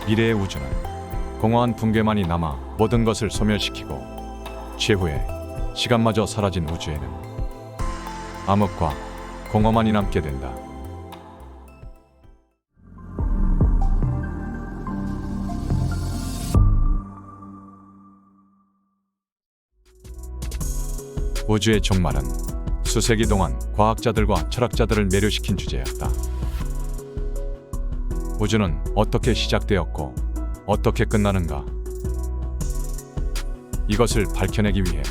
미래의 우주는 공허한 붕괴만이 남아 모든 것을 소멸시키고 최후의 시간마저 사라진 우주에는 암흑과 공허만이 남게 된다. 우주의 종말은 수세기 동안 과학자들과 철학자들을 매료시킨 주제였다. 우주는 어떻게 시작되었고 어떻게 끝나는가? 이것을 밝혀내기 위해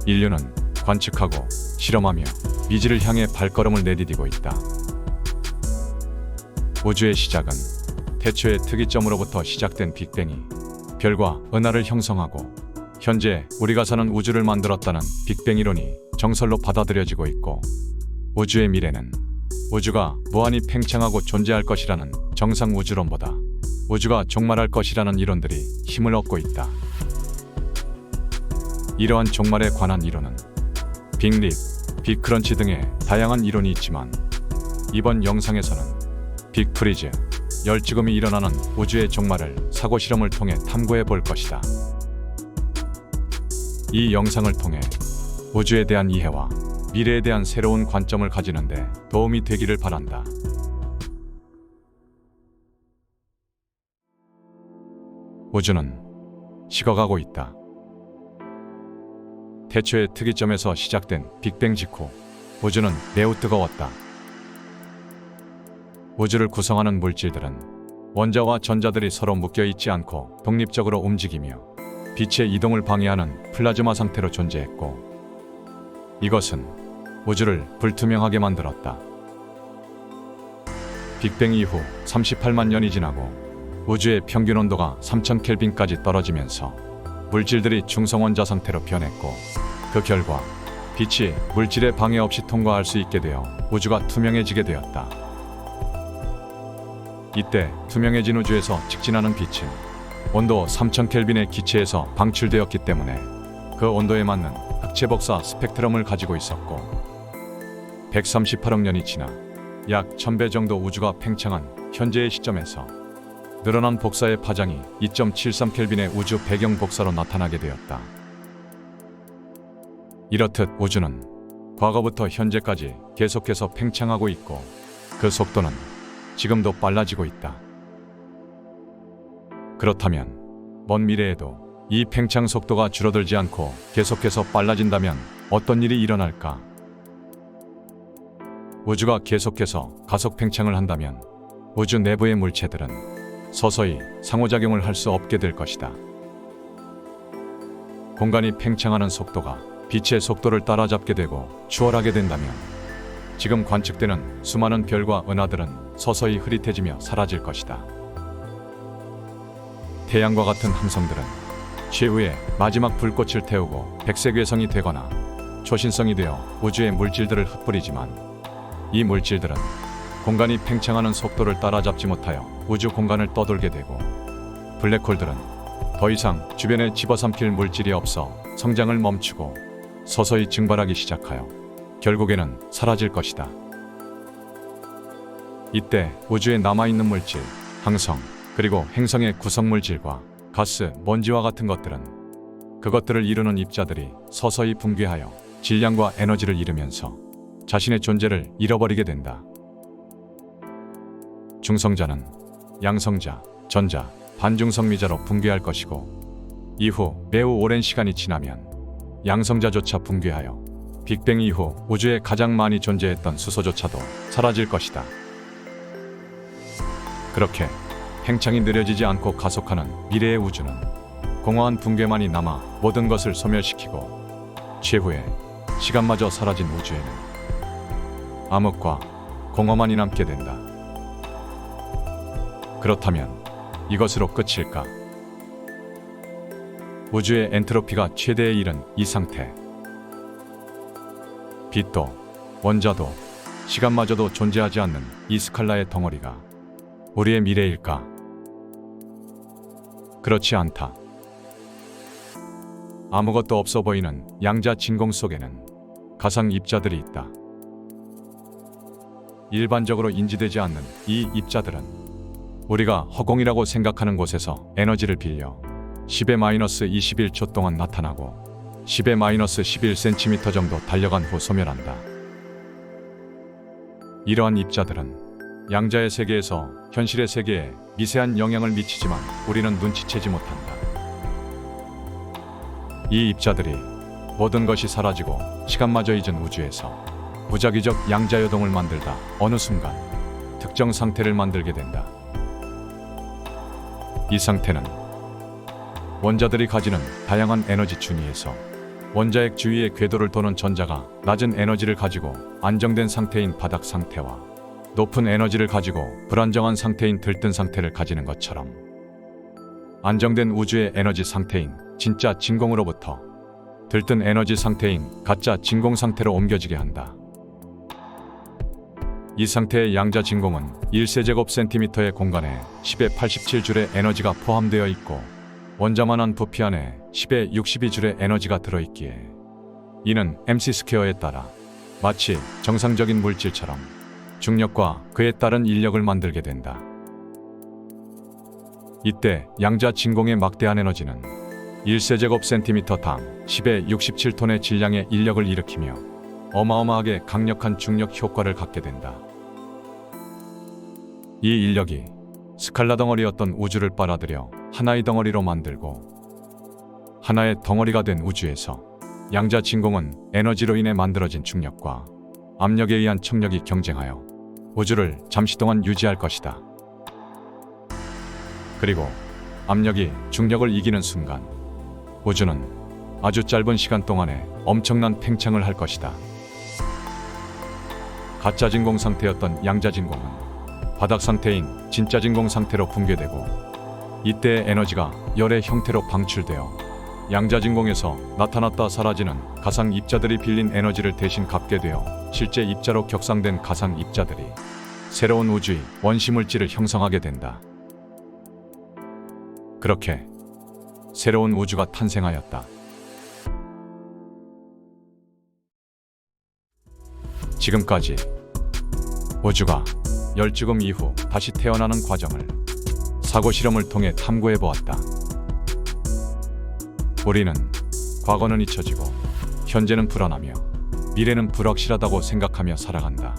인류는 관측하고 실험하며 미지를 향해 발걸음을 내디디고 있다. 우주의 시작은 태초의 특이점으로부터 시작된 빅뱅이 별과 은하를 형성하고 현재 우리가 사는 우주를 만들었다는 빅뱅 이론이 정설로 받아들여지고 있고, 우주의 미래는 우주가 무한히 팽창하고 존재할 것이라는 정상 우주론보다 우주가 종말할 것이라는 이론들이 힘을 얻고 있다. 이러한 종말에 관한 이론은 빅립, 빅크런치 등의 다양한 이론이 있지만, 이번 영상에서는 빅프리즈, 열지금이 일어나는 우주의 종말을 사고실험을 통해 탐구해 볼 것이다. 이 영상을 통해 우주에 대한 이해와 미래에 대한 새로운 관점을 가지는데 도움이 되기를 바란다. 우주는 식어가고 있다. 태초의 특이점에서 시작된 빅뱅 직후 우주는 매우 뜨거웠다. 우주를 구성하는 물질들은 원자와 전자들이 서로 묶여 있지 않고 독립적으로 움직이며 빛의 이동을 방해하는 플라즈마 상태로 존재했고, 이것은 우주를 불투명하게 만들었다. 빅뱅 이후 38만 년이 지나고 우주의 평균 온도가 3000켈빈까지 떨어지면서 물질들이 중성원자 상태로 변했고, 그 결과 빛이 물질의 방해 없이 통과할 수 있게 되어 우주가 투명해지게 되었다. 이때 투명해진 우주에서 직진하는 빛은 온도 3000켈빈의 기체에서 방출되었기 때문에 그 온도에 맞는 흑체 복사 스펙트럼을 가지고 있었고, 138억 년이 지나 약 1000배 정도 우주가 팽창한 현재의 시점에서 늘어난 복사의 파장이 2.73켈빈의 우주 배경 복사로 나타나게 되었다. 이렇듯 우주는 과거부터 현재까지 계속해서 팽창하고 있고, 그 속도는 지금도 빨라지고 있다. 그렇다면 먼 미래에도 이 팽창 속도가 줄어들지 않고 계속해서 빨라진다면 어떤 일이 일어날까? 우주가 계속해서 가속 팽창을 한다면 우주 내부의 물체들은 서서히 상호작용을 할 수 없게 될 것이다. 공간이 팽창하는 속도가 빛의 속도를 따라잡게 되고 추월하게 된다면 지금 관측되는 수많은 별과 은하들은 서서히 흐릿해지며 사라질 것이다. 태양과 같은 함성들은 최후의 마지막 불꽃을 태우고 백색 외성이 되거나 초신성이 되어 우주의 물질들을 흩뿌리지만, 이 물질들은 공간이 팽창하는 속도를 따라잡지 못하여 우주 공간을 떠돌게 되고, 블랙홀들은 더 이상 주변에 집어삼킬 물질이 없어 성장을 멈추고 서서히 증발하기 시작하여 결국에는 사라질 것이다. 이때 우주에 남아있는 물질, 항성, 그리고 행성의 구성물질과 가스, 먼지와 같은 것들은 그것들을 이루는 입자들이 서서히 붕괴하여 질량과 에너지를 잃으면서 자신의 존재를 잃어버리게 된다. 중성자는 양성자, 전자, 반중성미자로 붕괴할 것이고, 이후 매우 오랜 시간이 지나면 양성자조차 붕괴하여 빅뱅 이후 우주에 가장 많이 존재했던 수소조차도 사라질 것이다. 그렇게 팽창이 느려지지 않고 가속하는 미래의 우주는 공허한 붕괴만이 남아 모든 것을 소멸시키고, 최후의 시간마저 사라진 우주에는 암흑과 공허만이 남게 된다. 그렇다면 이것으로 끝일까? 우주의 엔트로피가 최대에 이른 이 상태, 빛도 원자도 시간마저도 존재하지 않는 이 스칼라의 덩어리가 우리의 미래일까? 그렇지 않다. 아무것도 없어 보이는 양자 진공 속에는 가상 입자들이 있다. 일반적으로 인지되지 않는 이 입자들은 우리가 허공이라고 생각하는 곳에서 에너지를 빌려 10-21초 동안 나타나고 10-11cm 정도 달려간 후 소멸한다. 이러한 입자들은 양자의 세계에서 현실의 세계에 미세한 영향을 미치지만 우리는 눈치채지 못한다. 이 입자들이 모든 것이 사라지고 시간마저 잊은 우주에서 무작위적 양자요동을 만들다 어느 순간 특정 상태를 만들게 된다. 이 상태는 원자들이 가지는 다양한 에너지 준위에서 원자핵 주위의 궤도를 도는 전자가 낮은 에너지를 가지고 안정된 상태인 바닥 상태와 높은 에너지를 가지고 불안정한 상태인 들뜬 상태를 가지는 것처럼 안정된 우주의 에너지 상태인 진짜 진공으로부터 들뜬 에너지 상태인 가짜 진공 상태로 옮겨지게 한다. 이 상태의 양자 진공은 1세제곱센티미터의 공간에 10-87줄의 에너지가 포함되어 있고 원자만한 부피 안에 10-62줄의 에너지가 들어있기에 이는 mc²에 따라 마치 정상적인 물질처럼 중력과 그에 따른 인력을 만들게 된다. 이때 양자 진공의 막대한 에너지는 1세제곱센티미터당 10-67톤의 질량의 인력을 일으키며 어마어마하게 강력한 중력 효과를 갖게 된다. 이 인력이 스칼라 덩어리였던 우주를 빨아들여 하나의 덩어리로 만들고 하나의 덩어리가 된 우주에서 양자 진공은 에너지로 인해 만들어진 중력과 압력에 의한 청력이 경쟁하여 우주를 잠시 동안 유지할 것이다. 그리고 압력이 중력을 이기는 순간 우주는 아주 짧은 시간 동안에 엄청난 팽창을 할 것이다. 가짜 진공 상태였던 양자 진공은 바닥 상태인 진짜 진공 상태로 붕괴되고 이때의 에너지가 열의 형태로 방출되어 양자 진공에서 나타났다 사라지는 가상 입자들이 빌린 에너지를 대신 갚게 되어 실제 입자로 격상된 가상 입자들이 새로운 우주의 원시물질을 형성하게 된다. 그렇게 새로운 우주가 탄생하였다. 지금까지 우주가 열죽음 이후 다시 태어나는 과정을 사고 실험을 통해 탐구해 보았다. 우리는 과거는 잊혀지고 현재는 불안하며 미래는 불확실하다고 생각하며 살아간다.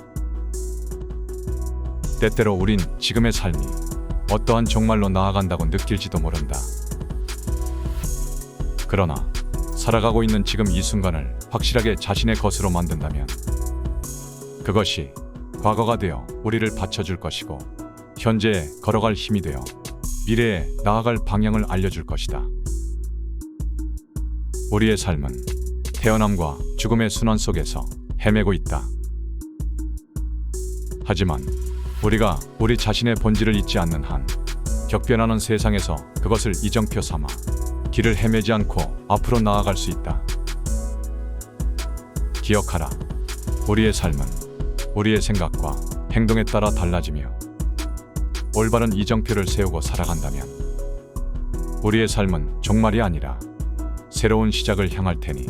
때때로 우린 지금의 삶이 어떠한 종말로 나아간다고 느낄지도 모른다. 그러나 살아가고 있는 지금 이 순간을 확실하게 자신의 것으로 만든다면 그것이 과거가 되어 우리를 받쳐줄 것이고 현재에 걸어갈 힘이 되어 미래에 나아갈 방향을 알려줄 것이다. 우리의 삶은 태어남과 죽음의 순환 속에서 헤매고 있다. 하지만 우리가 우리 자신의 본질을 잊지 않는 한 격변하는 세상에서 그것을 이정표 삼아 길을 헤매지 않고 앞으로 나아갈 수 있다. 기억하라. 우리의 삶은 우리의 생각과 행동에 따라 달라지며 올바른 이정표를 세우고 살아간다면 우리의 삶은 종말이 아니라 새로운 시작을 향할 테니